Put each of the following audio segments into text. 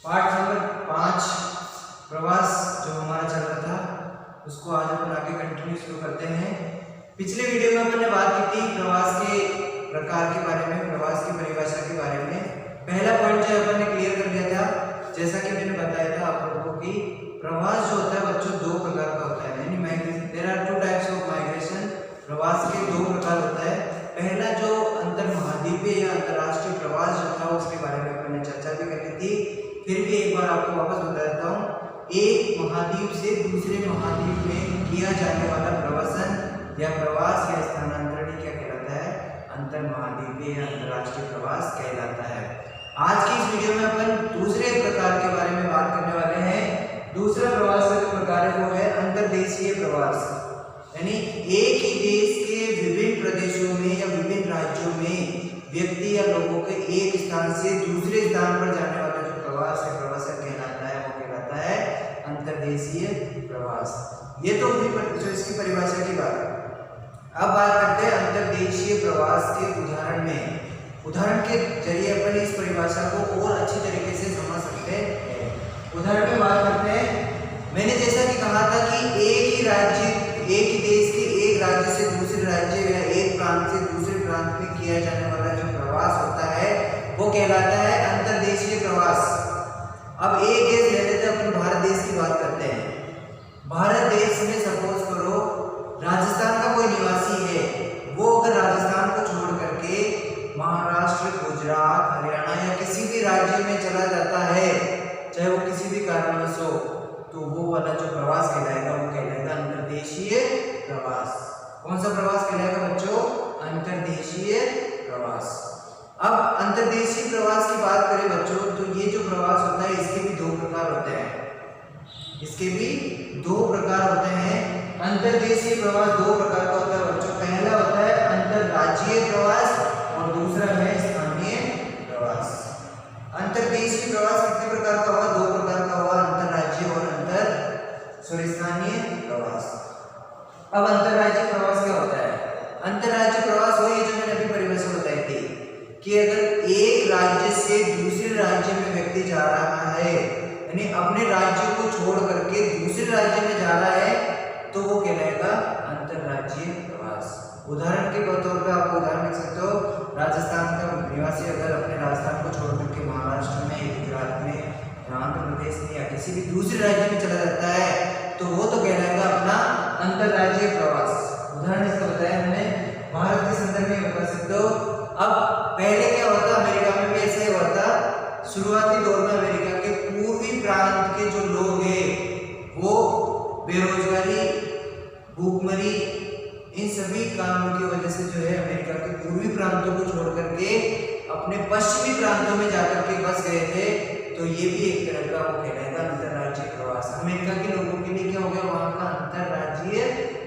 Part number 5 प्रवास जो हमारा चल रहा था उसको आज अपन आगे कंटिन्यू शुरू करते हैं। पिछले वीडियो में अपन ने बात की थी प्रवास के प्रकार के बारे में, प्रवास की परिभाषा के बारे में। पहला पॉइंट जो अपन ने क्लियर कर लिया था, जैसा कि मैंने बताया था आप लोगों को कि प्रवास जो होता है बच्चों दो प्रकार का होता है, यानी migration. There are two types of migration. प्रवास के दो प्रकार होता है। पहला जो अंतर महाद्वीपीय या अंतरराष्ट्रीय प्रवास जो था उसके बारे में अपन ने चर्चा भी कर ली थी। फिर भी एक बार आपको वापस बता देता हूँ, एक महाद्वीप से दूसरे महाद्वीप में किया जाने वाला प्रवासन या प्रवास या स्थानांतरण क्या कहलाता है? अंतर महाद्वीपीय या अंतरराष्ट्रीय प्रवास कहलाता है। आज की इस वीडियो में अपन दूसरे प्रकार के बारे में बात करने वाले हैं। दूसरा प्रवास का जो प्रकार है वो है अंतर्देशीय प्रवास, यानी एक ही देश के विभिन्न प्रदेशों में या विभिन्न राज्यों में व्यक्ति या लोगों के एक स्थान से दूसरे स्थान पर जाने वाला जो प्रवास है, प्रवासन कहलाता है, वो कहलाता है अंतर्देशीय प्रवास। ये तो हुई इसकी परिभाषा की बात। अब बात करते हैं अंतर्देशीय प्रवास के उदाहरण में। उदाहरण के जरिए अपन इस परिभाषा को और अच्छी तरीके से समझ सकते हैं। उदाहरण में बात करते हैं, मैंने जैसा कि कहा था कि एक ही राज्य, एक ही देश के एक राज्य से दूसरे राज्य या एक प्रांत से दूसरे प्रांत में किया जाने वाला जो प्रवास होता है वो कहलाता है अंतर्देशीय प्रवास। अब एक देश ले लेते हैं, अपन भारत देश की बात करते हैं। भारत देश में सपोज करो राजस्थान का कोई निवासी है, वो अगर राजस्थान को छोड़ करके महाराष्ट्र, गुजरात, हरियाणा या किसी भी राज्य में चला जाता है, चाहे वो किसी भी कारणवश हो, तो वो वाला जो प्रवास कहलाएगा वो कहलाएगा अंतर्देशीय प्रवास। कौन सा प्रवास कहलाएगा बच्चों? अंतर्देशीय प्रवास। अब अंतर्देशीय प्रवास की बात करें बच्चों, तो ये जो प्रवास होता है इसके भी दो प्रकार होते हैं। इसके भी दो प्रकार होते हैं। अंतर्देशीय प्रवास दो प्रकार का होता है बच्चों। पहला होता है अंतरराज्यीय प्रवास और दूसरा है स्थानीय प्रवास। अंतर्देशीय प्रवास कितने प्रकार का हुआ? दो प्रकार का हुआ, अंतरराज्यीय और स्थानीय प्रवास। अब अंतरराज्यीय प्रवास क्या होता है? अंतरराज्यीय प्रवास वही जो मैंने अभी परिभाषा बताई थी कि अगर एक राज्य से दूसरे राज्य में व्यक्ति जा रहा है, यानी अपने राज्य को छोड़ करके दूसरे राज्य में जा रहा है, तो वो कहलाएगा अंतरराज्यीय प्रवास। उदाहरण के तौर पे आप उदाहरण लिख सकते हो, राजस्थान का निवासी अगर अपने राजस्थान को छोड़ करके महाराष्ट्र में, गुजरात में, आंध्र प्रदेश में या किसी भी दूसरे राज्य में चला जाता है, तो वो तो कहलाएगा अपना अंतरराज्यीय प्रवास। उदाहरण इसका बताया मैंने, भारत के संदर्भ में बता सकते हो। अब पहले क्या होता, अमेरिका में भी ऐसे हुआ था। शुरुआती दौर में अमेरिका के पूर्वी प्रांत के जो लोग हैं वो बेरोजगारी, भूखमरी, इन सभी कारणों की वजह से जो है अमेरिका के पूर्वी प्रांतों को छोड़ करके अपने पश्चिमी प्रांतों में जाकर के बस गए थे, तो ये भी एक तरह का वो कहलाएगा अंतरराज्यीय प्रवास। अमेरिका के लोगों के लिए क्या हो गया? वहां का अंतरराज्यीय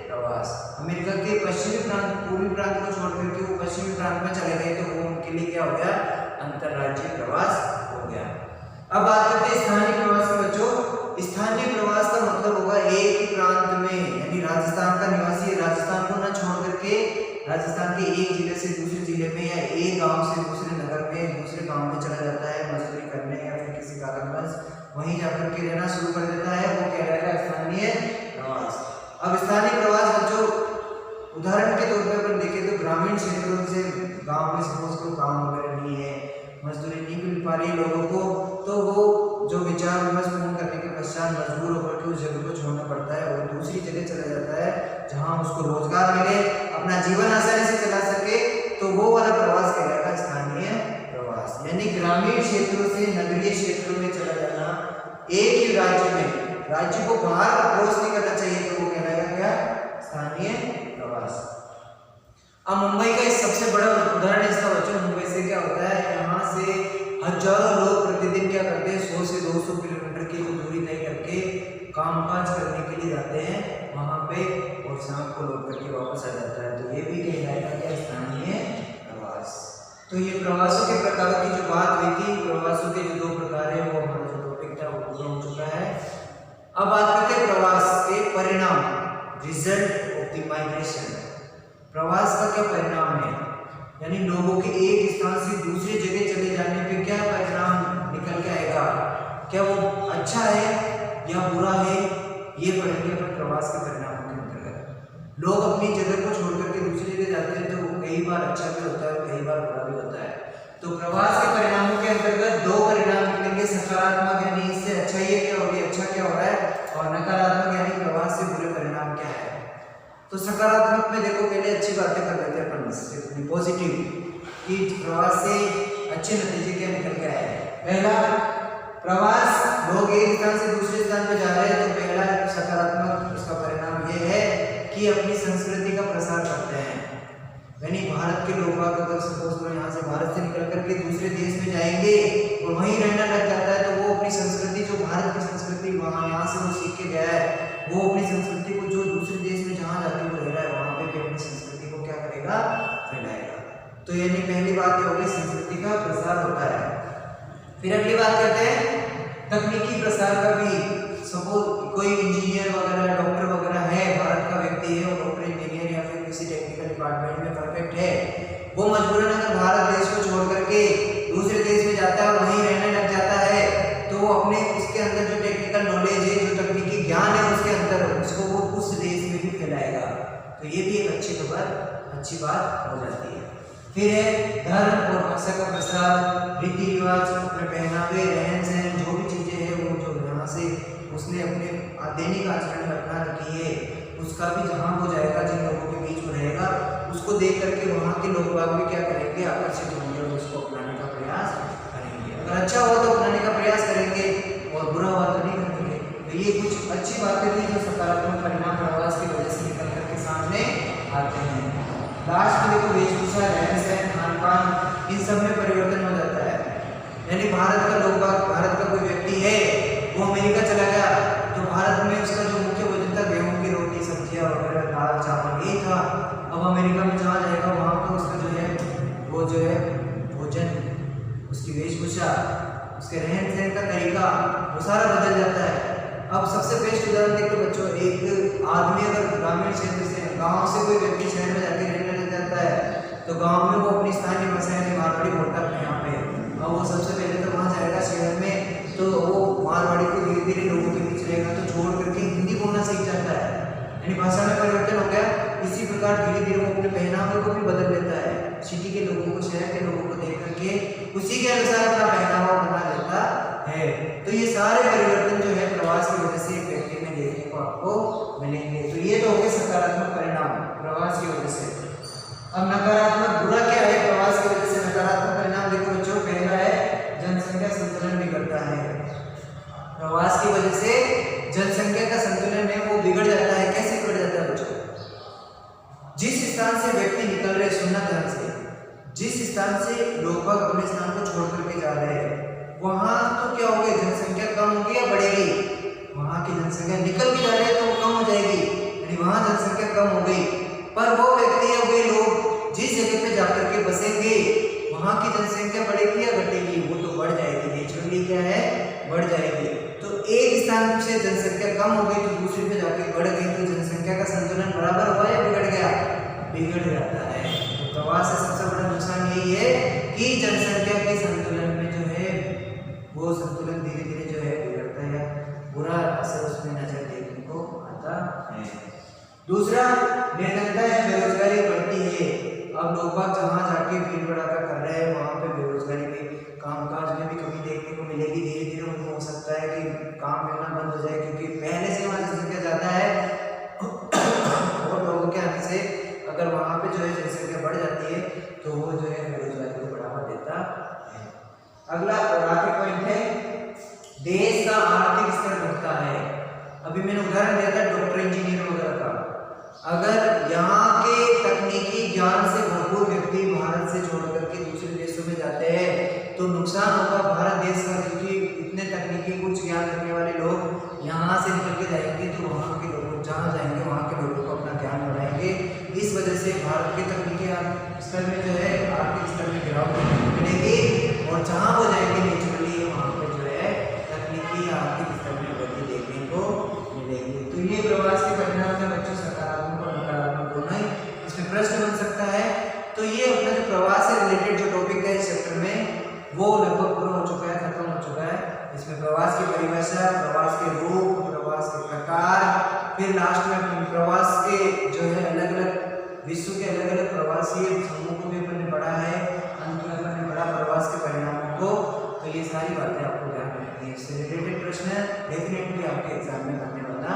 प्रवास। अमेरिका के पश्चिमी प्रांत, पूर्वी प्रांत को छोड़ करके वो पश्चिमी प्रांत में चले गए, तो वो उनके लिए क्या हो गया? अंतरराज्यीय प्रवास हो गया। अब बात करते हैं स्थानीय प्रवास के बच्चों। स्थानीय प्रवास का मतलब होगा एक ही प्रांत में, यानी राजस्थान का निवासी राजस्थान को न छोड़ करके राजस्थान के एक जिले से दूसरे जिले में या एक गांव से दूसरे नगर में, दूसरे गांव में चला जाता है मजदूरी करने या फिर किसी कारणवश वहीं जाकर के रहना शुरू कर देता है, वो कहलाएगा स्थानीय प्रवास। अब स्थानीय प्रवास बच्चों उदाहरण के तौर पर अपन देखें तो ग्रामीण क्षेत्रों से गांव में सपोज को काम वगैरह नहीं है, मजदूरी नहीं मिल पा रही लोगों को, तो वो जो विचार विमर्श पूर्ण करने के पश्चात मजबूर होकर के उस जगह को छोड़ना पड़ता है और दूसरी जगह चला जाता है जहां उसको रोजगार मिले, अपना जीवन आसानी से चला सके, तो वो वाला प्रवास कहलाएगा स्थानीय प्रवास। यानी ग्रामीण क्षेत्रों से नगरीय क्षेत्रों में चला जाना, एक ही राज्य में, राज्य को बाहर क्रॉस नहीं करना चाहिए, तो वो कहलाएगा क्या? स्थानीय प्रवास। अब मुंबई का सबसे बड़ा उदाहरण इसका बच्चों, मुंबई से क्या होता है, यहाँ से हजारों लोग प्रतिदिन क्या करते हैं, 100 से 200 किलोमीटर की जो दूरी तय करके कामकाज करने के लिए जाते हैं वहां पे, और शाम को लौट करके वापस आ जाता है, तो ये भी कहलाएगा क्या? स्थानीय प्रवास। तो ये प्रवासों के प्रकारों की जो बात हुई थी, प्रवासों के जो दो प्रकार है, वो हमारा जो टॉपिक था वो पूरा हो चुका है। अब बात करते हैं प्रवास के परिणाम, रिजल्ट ऑफ द माइग्रेशन। प्रवास का क्या परिणाम है, यानी लोगों के एक स्थान से दूसरे जगह चले जाने पे क्या परिणाम निकल के आएगा? तो प्रवास के परिणामों के अंतर्गत दो परिणाम निकलेंगे, सकारात्मक यानी इससे अच्छा ये क्या हो गया, अच्छा क्या हो रहा है, और नकारात्मक यानी प्रवास से बुरे परिणाम क्या है। तो सकारात्मक में देखो पहले अच्छी बातें कर लेते हैं अपन, पॉजिटिव कि प्रवास से अच्छे नतीजे क्या निकल के आए। पहला, प्रवास लोग एक स्थान से दूसरे स्थान पे जा रहे हैं, तो पहला सकारात्मक उसका परिणाम ये है कि अपनी संस्कृति का प्रसार करते हैं। यानी भारत के लोग अगर सपोज करो यहाँ से भारत से निकल करके दूसरे देश में जाएंगे और वहीं रहना लग जाता है, तो वो अपनी संस्कृति, जो भारत की संस्कृति वहाँ यहाँ से वो सीख के गया है, वो अपनी संस्कृति को जो दूसरे देश में जहाँ जाके वो रह रहा है वहाँ पे भी अपनी संस्कृति को क्या करेगा, फैलाएगा। तो यानी पहली बात ये हो गई, संस्कृति का प्रसार होता है। फिर अगली बात करते हैं तकनीकी प्रसार का भी। सपोज कोई इंजीनियर वगैरह, डॉक्टर वगैरह है, भारत का व्यक्ति है और डॉक्टर इंजीनियर या फिर किसी टेक्निकल डिपार्टमेंट में परफेक्ट है, वो मजबूरन अगर भारत देश को छोड़ करके दूसरे देश में जाता है और वहीं रहने लग जाता है, तो वो अपने उसके अंदर जो टेक्निकल नॉलेज है, जो तकनीकी ज्ञान है उसके अंदर, उसको वो उस देश में भी फैलाएगा। तो ये भी एक अच्छी खबर, अच्छी बात हो जाती है। फिर है धर्म और भाषा का प्रसार, रीति रिवाज, अपने पहनावे, रहन सहन, जो भी चीजें हैं वो जो यहाँ से उसने अपने दैनिक आचरण में अपना रखी है, उसका भी जहाँ हो जाएगा, जिन लोगों के बीच में रहेगा, उसको देख करके वहाँ के लोग बाग भी क्या करेंगे, आकर्षित होंगे और उसको अपनाने का प्रयास करेंगे। अगर अच्छा हो तो अपनाने का प्रयास करेंगे और बुरा हुआ तो नहीं करेंगे। तो ये कुछ अच्छी बातें थी जो सकारात्मक परिणाम प्रवास की वजह से निकल करके सामने आते हैं। लास्ट में देखो वेशभूषा, रहन सहन, खान पान, इन सब में परिवर्तन हो जाता है। यानी भारत का लोग बाग, भारत का कोई व्यक्ति है वो अमेरिका चला गया, तो भारत में उसका जो मुख्य भोजन था गेहूं की रोटी, सब्जियां वगैरह, दाल चावल यही था। अब अमेरिका में जहाँ जाएगा वहाँ पर उसका जो है वो जो है भोजन, उसकी वेशभूषा, उसके रहन सहन का तरीका वो सारा बदल जाता है। अब सबसे बेस्ट उदाहरण देखो बच्चों, एक आदमी अगर ग्रामीण क्षेत्र से, गाँव से कोई व्यक्ति शहर में जाके रहने लग जाता है, तो गाँव में वो अपनी स्थानीय भाषा यानी मारवाड़ी बोलता है अपने यहाँ पे। अब वो सबसे पहले तो वहाँ जाएगा शहर में, तो वो मारवाड़ी को धीरे धीरे लोगों के बीच रहेगा, तो छोड़ करके हिंदी बोलना सीख जाता है, यानी भाषा में परिवर्तन हो गया। इसी प्रकार धीरे धीरे वो अपने पहनावे को भी बदल लेता है, सिटी के लोगों को, शहर के लोगों को देख करके उसी के अनुसार अपना पहनावा बना लेता है। तो ये सारे परिवर्तन जो है प्रवास की वजह से एक व्यक्ति में देखने को आपको मिलेंगे। तो ये तो हो गए सकारात्मक परिणाम प्रवास की वजह से। अब नकारात्मक, बुरा क्या है प्रवास की वजह से? नकारात्मक परिणाम देखो बच्चों, पहला है जनसंख्या संतुलन बिगड़ता है। प्रवास की वजह से जनसंख्या का संतुलन है वो बिगड़ जाता है। कैसे बिगड़ जाता है बच्चों? जिस स्थान से व्यक्ति निकल रहे, सुनना ध्यान से, जिस स्थान से लोग अपने स्थान को छोड़ करके जा रहे हैं, वहां तो क्या होगा, जनसंख्या कम होगी या बढ़ेगी? वहां की जनसंख्या निकल भी जा रही है तो वो कम हो जाएगी, यानी वहां जनसंख्या कम हो गई। पर वो व्यक्ति या वे लोग जिस जगह पे जाकर के बसेंगे, वहां की जनसंख्या बढ़ेगी या घटेगी? वो तो बढ़ जाएगी, नेचुरली क्या है, बढ़ जाएगी। तो एक स्थान से जनसंख्या कम हो गई तो दूसरे पे जाके बढ़ गई, तो जनसंख्या का संतुलन बराबर हुआ या बिगड़ गया? बिगड़ जाता है। तो प्रवास से सबसे बड़ा नुकसान यही है कि जनसंख्या के संतुलन में जो है वो संतुलन धीरे धीरे जो है बिगड़ता है, बुरा असर उसमें नजर देखने को आता है। दूसरा निर्धनता है, बेरोजगारी बढ़ती है। अब लोग बाग जहाँ जाके भीड़ भड़ाका कर रहे हैं वहाँ पे बेरोजगारी में, कामकाज में भी कमी देखने को मिलेगी। धीरे धीरे उनको हो सकता है कि काम मिलना बंद हो जाए, क्योंकि पहले से वहाँ जनसंख्या ज़्यादा है और लोगों के आने से अगर वहाँ पे जो है जनसंख्या बढ़ जाती है तो वो जो है बेरोजगारी को बढ़ावा देता है। अगला और आगे पॉइंट है, देश का आर्थिक स्तर बढ़ता है। अभी मैंने उदाहरण दिया था डॉक्टर इंजीनियर वगैरह का। अगर यहाँ के तकनीकी ज्ञान से भरपूर व्यक्ति भारत से छोड़ करके दूसरे देशों में जाते हैं तो नुकसान होगा भारत देश का, क्योंकि इतने तकनीकी कुछ ज्ञान रखने वाले लोग यहाँ से निकल के जाएंगे तो वहाँ के लोग जहाँ जाएंगे वहाँ के लोगों को अपना ज्ञान बढ़ाएंगे। इस वजह से भारत के तकनीकी स्तर में जो है आर्थिक स्तर में गिरावट मिलेगी और जहाँ वो जाएंगे नेचुरली वहाँ पर जो है तकनीकी आर्थिक स्तर में वृद्धि देखने को मिलेगी। तो ये प्रवास के परिणाम में बच्चों सकारात्मक और नकारात्मक दोनों ही इसमें प्रश्न बन सकता है। तो ये अपना जो प्रवास से रिलेटेड जो टॉपिक है इस चैप्टर में वो लगभग पूरा हो चुका है, खत्म हो चुका है। इसमें प्रवास की परिभाषा, प्रवास के रूप, प्रवास के प्रकार, फिर लास्ट में प्रवास के जो है अलग अलग विश्व के अलग अलग प्रवासी समूह को भी अपन ने पढ़ा है। अंत में अपन ने बड़ा प्रवास सारी बातें आपको ध्यान रखनी है। इससे रिलेटेड प्रश्न डेफिनेटली आपके एग्जाम में बनने वाला